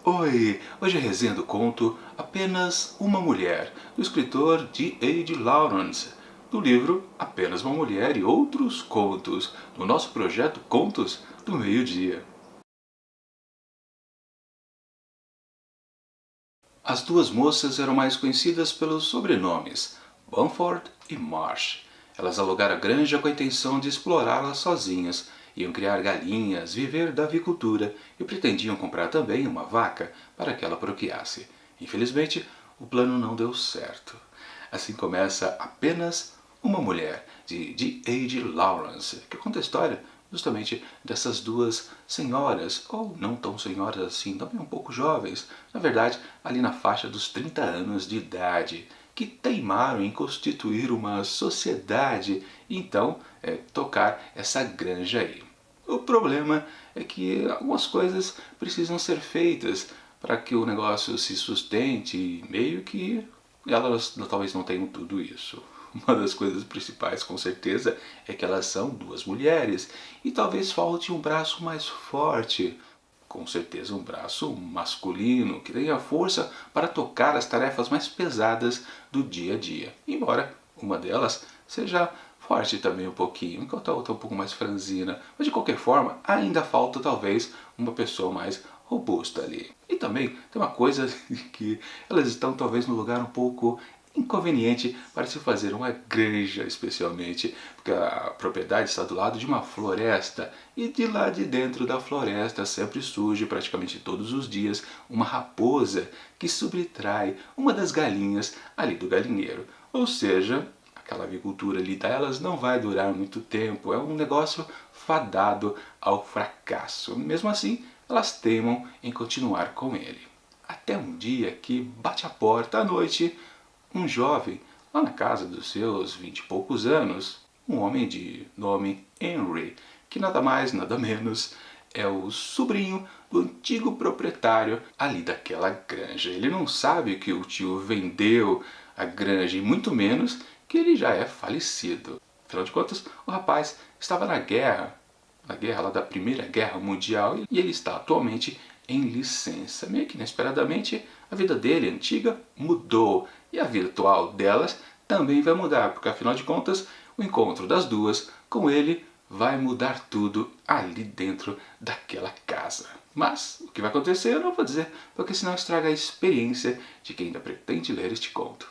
Oi, hoje é a resenha do conto Apenas uma Mulher, do escritor D.A.D. Lawrence, do livro Apenas uma Mulher e Outros Contos, do nosso projeto Contos do Meio-Dia. As duas moças eram mais conhecidas pelos sobrenomes Bamford e Marsh. Elas alugaram a granja com a intenção de explorá-la sozinhas. Iam criar galinhas, viver da avicultura e pretendiam comprar também uma vaca para que ela procriasse. Infelizmente, o plano não deu certo. Assim começa Apenas uma Mulher, de D.A.D. Lawrence, que conta a história justamente dessas duas senhoras, ou não tão senhoras assim, também um pouco jovens, na verdade, ali na faixa dos 30 anos de idade, que teimaram em constituir uma sociedade e então tocar essa granja aí. O problema é que algumas coisas precisam ser feitas para que o negócio se sustente e meio que elas talvez não tenham tudo isso. Uma das coisas principais, com certeza, é que elas são duas mulheres e talvez falte um braço mais forte. Com certeza um braço masculino que tenha força para tocar as tarefas mais pesadas do dia a dia. Embora uma delas seja forte também um pouquinho, enquanto a outra é um pouco mais franzina. Mas de qualquer forma, ainda falta talvez uma pessoa mais robusta ali. E também tem uma coisa que elas estão talvez no lugar um pouco inconveniente para se fazer uma granja, especialmente porque a propriedade está do lado de uma floresta e de lá de dentro da floresta sempre surge praticamente todos os dias uma raposa que subtrai uma das galinhas ali do galinheiro. Ou seja, aquela avicultura ali delas não vai durar muito tempo, é um negócio fadado ao fracasso. Mesmo assim, elas teimam em continuar com ele. Até um dia que bate a porta à noite um jovem, lá na casa dos seus 20 e poucos anos, um homem de nome Henry, que nada mais, nada menos é o sobrinho do antigo proprietário ali daquela granja. Ele não sabe que o tio vendeu a granja e muito menos que ele já é falecido. Afinal de contas, o rapaz estava na guerra lá da Primeira Guerra Mundial e ele está atualmente em licença. Meio que inesperadamente, a vida dele, antiga, mudou e a vida atual delas também vai mudar, porque afinal de contas, o encontro das duas com ele vai mudar tudo ali dentro daquela casa. Mas o que vai acontecer eu não vou dizer, porque senão estraga a experiência de quem ainda pretende ler este conto.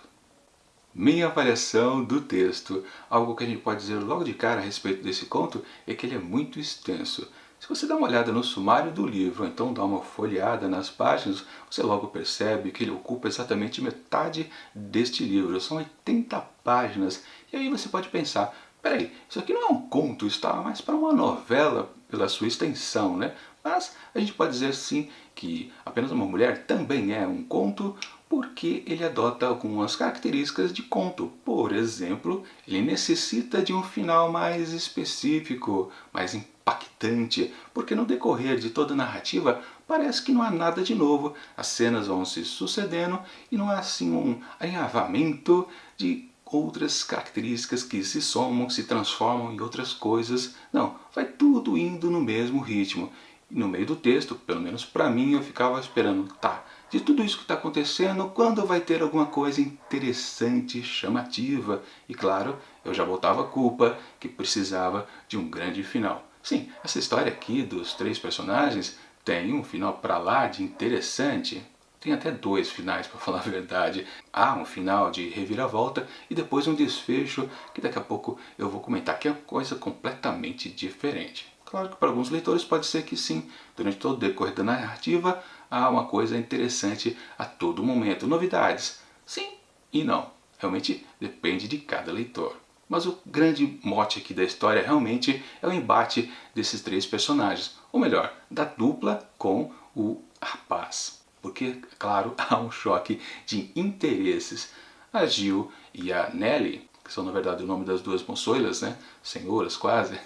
Minha avaliação do texto. Algo que a gente pode dizer logo de cara a respeito desse conto é que ele é muito extenso. Se você dá uma olhada no sumário do livro, ou então dá uma folheada nas páginas, você logo percebe que ele ocupa exatamente metade deste livro. São 80 páginas. E aí você pode pensar, peraí, isso aqui não é um conto, está mais para uma novela pela sua extensão, né? Mas a gente pode dizer sim que Apenas uma Mulher também é um conto porque ele adota algumas características de conto. Por exemplo, ele necessita de um final mais específico, mais impactante, porque no decorrer de toda a narrativa parece que não há nada de novo, as cenas vão se sucedendo e não há assim um alinhavamento de outras características que se somam, se transformam em outras coisas. Não, vai tudo indo no mesmo ritmo. E no meio do texto, pelo menos para mim, eu ficava esperando, tá, de tudo isso que está acontecendo, quando vai ter alguma coisa interessante, chamativa? E claro, eu já botava a culpa que precisava de um grande final. Sim, essa história aqui dos três personagens tem um final para lá de interessante. Tem até dois finais, para falar a verdade. Há um final de reviravolta e depois um desfecho que daqui a pouco eu vou comentar, que é uma coisa completamente diferente. Claro que para alguns leitores pode ser que sim, durante todo o decorrer da narrativa há uma coisa interessante a todo momento, novidades. Sim e não, realmente depende de cada leitor. Mas o grande mote aqui da história realmente é o embate desses três personagens, ou melhor, da dupla com o rapaz. Porque, claro, há um choque de interesses. A Jill e a Nellie, que são na verdade o nome das duas moçoilas, né? Senhoras quase,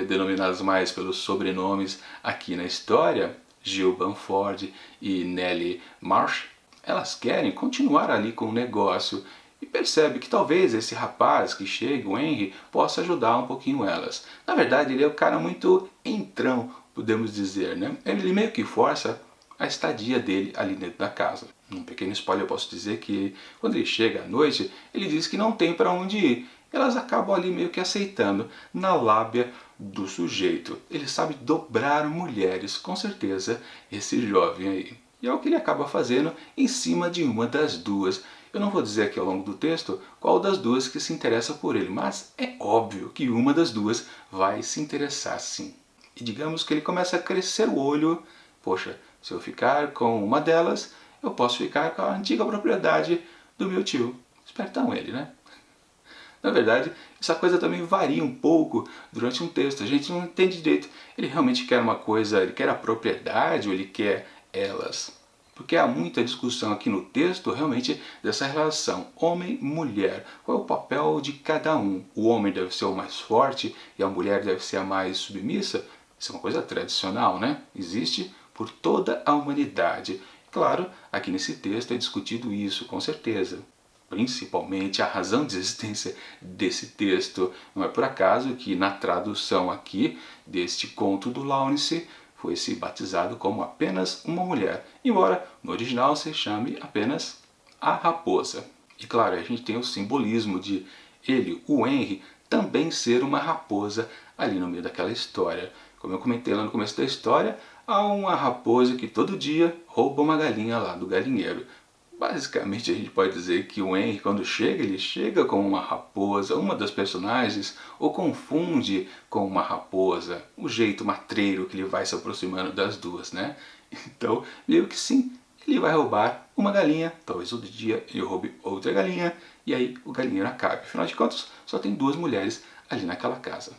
denominadas mais pelos sobrenomes aqui na história, Jill Bamford e Nellie Marsh, elas querem continuar ali com o negócio e percebe que talvez esse rapaz que chega, o Henry, possa ajudar um pouquinho elas. Na verdade, ele é um cara muito entrão, podemos dizer, né? Ele meio que força a estadia dele ali dentro da casa. Um pequeno spoiler eu posso dizer que quando ele chega à noite, ele diz que não tem para onde ir. Elas acabam ali meio que aceitando na lábia do sujeito. Ele sabe dobrar mulheres, com certeza, esse jovem aí. E é o que ele acaba fazendo em cima de uma das duas. Eu não vou dizer aqui ao longo do texto qual das duas que se interessa por ele, mas é óbvio que uma das duas vai se interessar sim. E digamos que ele começa a crescer o olho. Poxa, se eu ficar com uma delas, eu posso ficar com a antiga propriedade do meu tio. Espertão ele, né? Na verdade, essa coisa também varia um pouco durante um texto. A gente não entende direito. Ele realmente quer uma coisa, ele quer a propriedade ou ele quer elas? Porque há muita discussão aqui no texto realmente dessa relação homem-mulher. Qual é o papel de cada um? O homem deve ser o mais forte e a mulher deve ser a mais submissa? Isso é uma coisa tradicional, né? Existe por toda a humanidade. Claro, aqui nesse texto é discutido isso, com certeza. Principalmente a razão de existência desse texto. Não é por acaso que na tradução aqui deste conto do Lawrence foi se batizado como apenas uma mulher, embora no original se chame apenas a raposa. E claro, a gente tem o simbolismo de ele, o Henry, também ser uma raposa ali no meio daquela história. Como eu comentei lá no começo da história, há uma raposa que todo dia rouba uma galinha lá do galinheiro. Basicamente a gente pode dizer que o Henry, quando chega, ele chega como uma raposa, uma das personagens, ou confunde com uma raposa, o jeito matreiro que ele vai se aproximando das duas, né? Então, meio que sim, ele vai roubar uma galinha, talvez outro dia ele roube outra galinha, e aí o galinheiro acabe. Afinal de contas, só tem duas mulheres ali naquela casa.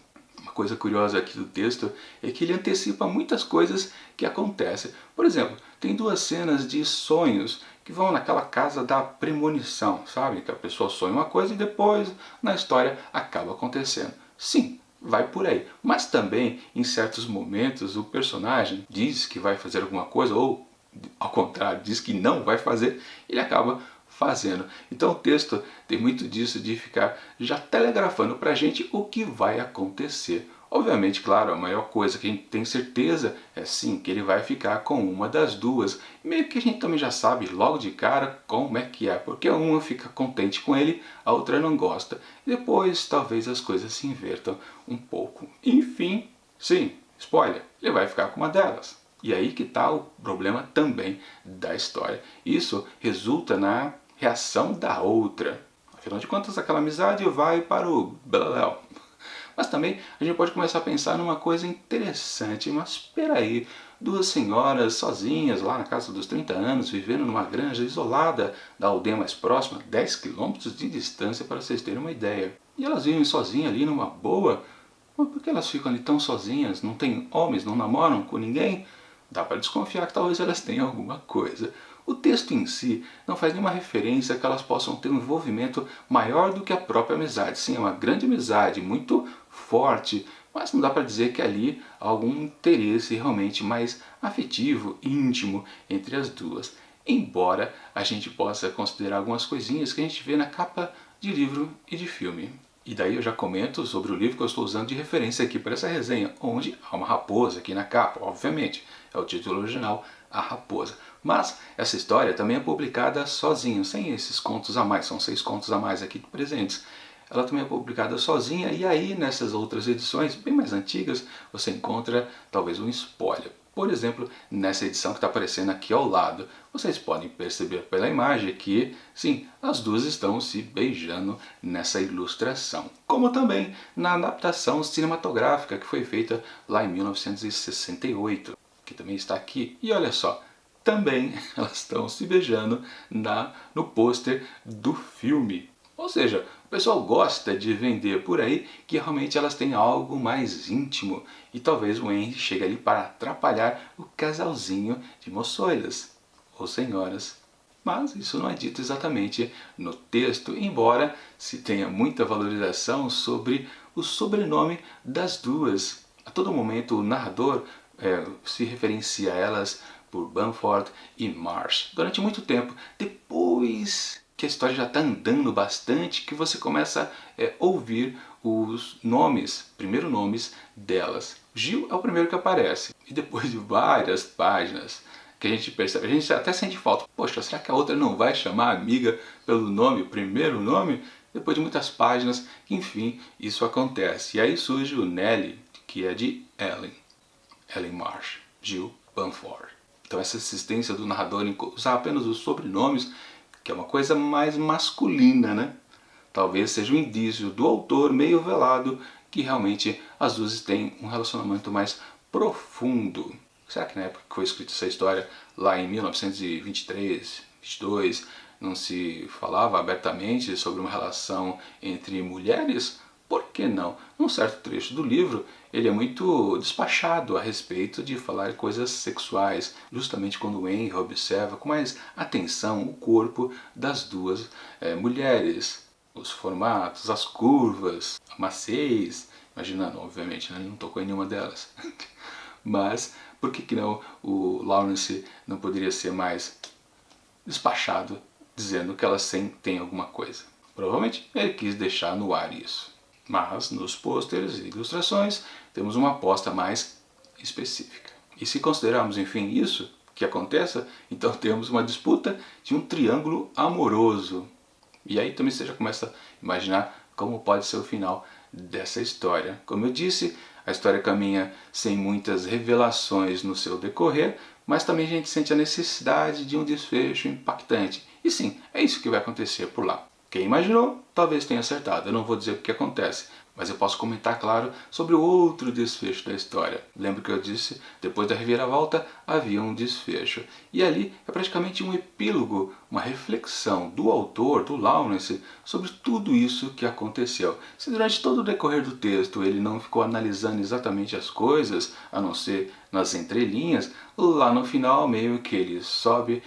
Uma coisa curiosa aqui do texto é que ele antecipa muitas coisas que acontecem. Por exemplo, tem duas cenas de sonhos que vão naquela casa da premonição, sabe? Que a pessoa sonha uma coisa e depois na história acaba acontecendo. Sim, vai por aí. Mas também, em certos momentos, o personagem diz que vai fazer alguma coisa ou, ao contrário, diz que não vai fazer, ele acaba fazendo. Então o texto tem muito disso de ficar já telegrafando para a gente o que vai acontecer. Obviamente, claro, a maior coisa que a gente tem certeza é sim que ele vai ficar com uma das duas. Meio que a gente também já sabe logo de cara como é que é, porque uma fica contente com ele, a outra não gosta. E depois talvez as coisas se invertam um pouco. Enfim, sim, spoiler, ele vai ficar com uma delas. E aí que está o problema também da história. Isso resulta na reação da outra. Afinal de contas, aquela amizade vai para o beleléu. Mas também a gente pode começar a pensar numa coisa interessante. Mas espera aí, duas senhoras sozinhas lá na casa dos 30 anos, vivendo numa granja isolada da aldeia mais próxima, 10 quilômetros de distância para vocês terem uma ideia. E elas vivem sozinhas ali numa boa. Mas por que elas ficam ali tão sozinhas? Não tem homens, não namoram com ninguém? Dá para desconfiar que talvez elas tenham alguma coisa. O texto em si não faz nenhuma referência a que elas possam ter um envolvimento maior do que a própria amizade. Sim, é uma grande amizade, muito forte, mas não dá para dizer que ali há algum interesse realmente mais afetivo, íntimo entre as duas. Embora a gente possa considerar algumas coisinhas que a gente vê na capa de livro e de filme. E daí eu já comento sobre o livro que eu estou usando de referência aqui para essa resenha, onde há uma raposa aqui na capa, obviamente. É o título original, A Raposa. Mas essa história também é publicada sozinha, sem esses contos a mais, são 6 contos a mais aqui presentes. Ela também é publicada sozinha e aí nessas outras edições, bem mais antigas, você encontra talvez um spoiler. Por exemplo, nessa edição que está aparecendo aqui ao lado, vocês podem perceber pela imagem que, sim, as duas estão se beijando nessa ilustração. Como também na adaptação cinematográfica que foi feita lá em 1968, que também está aqui. E olha só, também elas estão se beijando no pôster do filme. Ou seja, o pessoal gosta de vender por aí que realmente elas têm algo mais íntimo e talvez o Henry chegue ali para atrapalhar o casalzinho de moçoilas ou senhoras. Mas isso não é dito exatamente no texto, embora se tenha muita valorização sobre o sobrenome das duas. A todo momento o narrador se referencia a elas por Bamford e Marsh durante muito tempo. Depois que a história já está andando bastante, que você começa a ouvir os nomes, primeiros nomes delas. Gil é o primeiro que aparece, e depois de várias páginas que a gente percebe, a gente até sente falta. Poxa, será que a outra não vai chamar a amiga pelo nome, o primeiro nome? Depois de muitas páginas, enfim, isso acontece. E aí surge o Nellie, que é de Ellen Marsh, Jill Bamford. Então essa insistência do narrador em usar apenas os sobrenomes, que é uma coisa mais masculina, né? Talvez seja um indício do autor meio velado que realmente as duas têm um relacionamento mais profundo. Será que na época que foi escrita essa história, lá em 1923, 22, não se falava abertamente sobre uma relação entre mulheres? Por que não? Num certo trecho do livro, ele é muito despachado a respeito de falar coisas sexuais, justamente quando Henry observa com mais atenção o corpo das duas mulheres, os formatos, as curvas, a maciez, imaginando, obviamente, né? Ele não tocou em nenhuma delas. Mas por que não o Lawrence não poderia ser mais despachado, dizendo que elas têm alguma coisa? Provavelmente ele quis deixar no ar isso. Mas nos pôsteres e ilustrações temos uma aposta mais específica. E se considerarmos, enfim, isso que aconteça, então temos uma disputa de um triângulo amoroso. E aí também você já começa a imaginar como pode ser o final dessa história. Como eu disse, a história caminha sem muitas revelações no seu decorrer, mas também a gente sente a necessidade de um desfecho impactante. E sim, é isso que vai acontecer por lá. Quem imaginou, talvez tenha acertado. Eu não vou dizer o que acontece, mas eu posso comentar, claro, sobre o outro desfecho da história. Lembra que eu disse, depois da reviravolta, havia um desfecho. E ali é praticamente um epílogo, uma reflexão do autor, do Lawrence, sobre tudo isso que aconteceu. Se durante todo o decorrer do texto ele não ficou analisando exatamente as coisas, a não ser nas entrelinhas, lá no final meio que ele sobe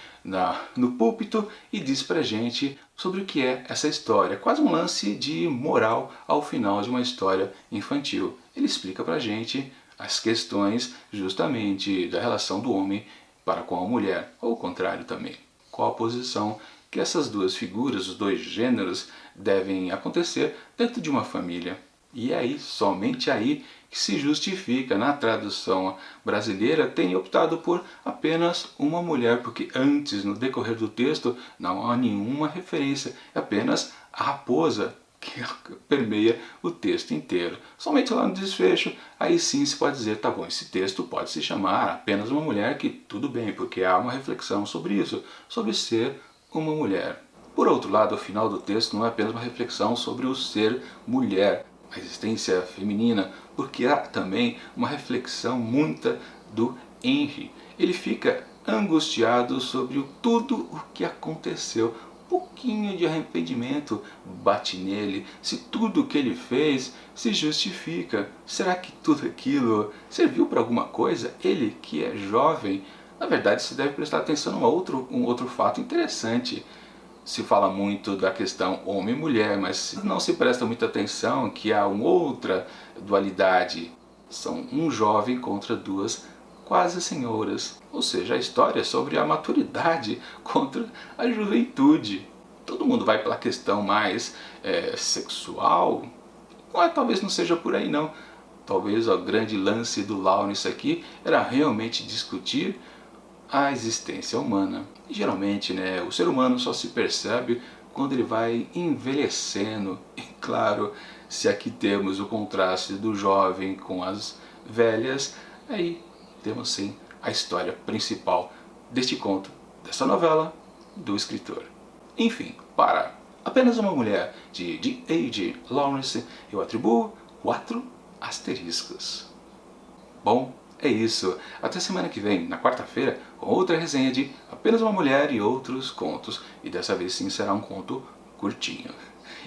no púlpito e diz pra gente sobre o que é essa história. Quase um lance de moral ao final de uma história infantil. Ele explica pra gente as questões justamente da relação do homem para com a mulher, ou o contrário também. Qual a posição que essas duas figuras, os dois gêneros, devem acontecer dentro de uma família. E é aí, somente aí, que se justifica na tradução brasileira tem optado por apenas uma mulher, porque antes, no decorrer do texto, não há nenhuma referência, é apenas a raposa que permeia o texto inteiro. Somente lá no desfecho, aí sim se pode dizer, tá bom, esse texto pode se chamar apenas uma mulher, que tudo bem, porque há uma reflexão sobre isso, sobre ser uma mulher. Por outro lado, o final do texto não é apenas uma reflexão sobre o ser mulher, a existência feminina, porque há também uma reflexão muita do Henry. Ele fica angustiado sobre tudo o que aconteceu. Um pouquinho de arrependimento bate nele, se tudo o que ele fez se justifica. Será que tudo aquilo serviu para alguma coisa? Ele, que é jovem, na verdade se deve prestar atenção a um outro fato interessante. Se fala muito da questão homem e mulher, mas não se presta muita atenção que há uma outra dualidade. São um jovem contra duas quase senhoras. Ou seja, a história é sobre a maturidade contra a juventude. Todo mundo vai pela questão mais sexual? Talvez não seja por aí não. Talvez o grande lance do Lawrence aqui era realmente discutir a existência humana. E geralmente, né, o ser humano só se percebe quando ele vai envelhecendo. E claro, se aqui temos o contraste do jovem com as velhas, aí temos sim a história principal deste conto, dessa novela, do escritor. Enfim, para Apenas uma Mulher, de D.A.G. Lawrence, eu atribuo 4 asteriscos. Bom, é isso. Até semana que vem, na quarta-feira, com outra resenha de Apenas uma Mulher e Outros Contos. E dessa vez sim será um conto curtinho.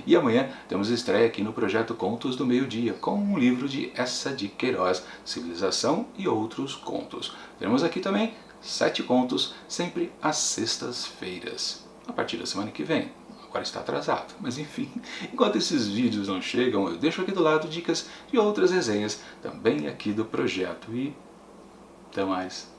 E amanhã temos estreia aqui no projeto Contos do Meio-Dia, com um livro de Essa de Queiroz, Civilização e Outros Contos. Temos aqui também 7 contos, sempre às sextas-feiras. A partir da semana que vem. Agora está atrasado, mas enfim. Enquanto esses vídeos não chegam, eu deixo aqui do lado dicas de outras resenhas, também aqui do projeto. E até mais.